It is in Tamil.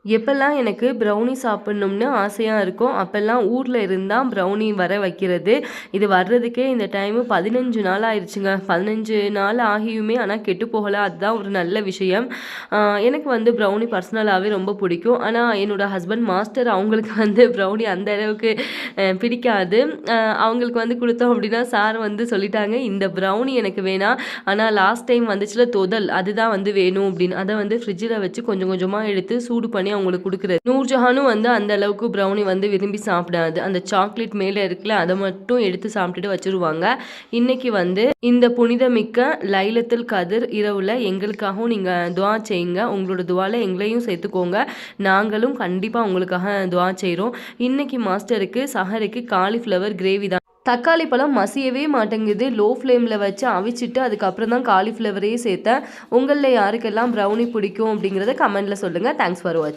எப்பெல்லாம் எனக்கு ப்ரௌனி சாப்பிட்ணும்னு ஆசையாக இருக்கும் அப்போல்லாம் ஊரில் இருந்தால் ப்ரௌனி வர வைக்கிறது. இது வர்றதுக்கே இந்த டைமு 15 நாள் ஆயிடுச்சுங்க. 15 நாள் ஆகியுமே ஆனால் கெட்டு போகலை. அதுதான் ஒரு நல்ல விஷயம். எனக்கு வந்து ப்ரௌனி பர்சனலாகவே ரொம்ப பிடிக்கும். ஆனால் என்னோடய ஹஸ்பண்ட் மாஸ்டர் அவங்களுக்கு வந்து ப்ரௌனி அந்த அளவுக்கு பிடிக்காது. அவங்களுக்கு வந்து கொடுத்தோம் அப்படின்னா சார் வந்து சொல்லிட்டாங்க, இந்த ப்ரௌனி எனக்கு வேணாம், ஆனால் லாஸ்ட் டைம் வந்துச்சுல தொதல் அதுதான் வந்து வேணும் அப்படின்னு. அதை வந்து ஃப்ரிட்ஜில் வச்சு கொஞ்சம் கொஞ்சமாக எடுத்து சூடு பண்ணி அவங்களுக்கு கொடுக்குறது. நூர்ஜஹானும் வந்து அந்த அளவுக்கு ப்ரௌனி வந்து விரும்பி சாப்பிடாது. அந்த சாக்லேட் மேலே இருக்குல்ல அதை மட்டும் எடுத்து சாப்பிட்டுட்டு வச்சுருவாங்க. இன்னைக்கு வந்து இந்த புனிதமிக்க லைலத்துல் கதிர் இரவுல எங்களுக்காகவும் நீங்கள் துவா செய்யுங்க. உங்களோட துவால எங்களையும் சேர்த்துக்கோங்க. நாங்களும் கண்டிப்பாக உங்களுக்காக துவா செய்கிறோம். இன்னைக்கு மாஸ்டருக்கு சஹருக்கு காலிஃப்ளவர் கிரேவி தான். தக்காளி பழம் மசியவே மாட்டேங்குது. லோ ஃப்ளேமில் வச்சு அவிச்சிட்டு அதுக்கப்புறம் தான் காலிஃப்ளவரே சேர்த்தேன். உங்களில் யாருக்கெல்லாம் ப்ரௌனி பிடிக்கும் அப்படிங்கிறத கமெண்ட்டில் சொல்லுங்கள். தேங்க்ஸ் ஃபார் வாட்சிங்.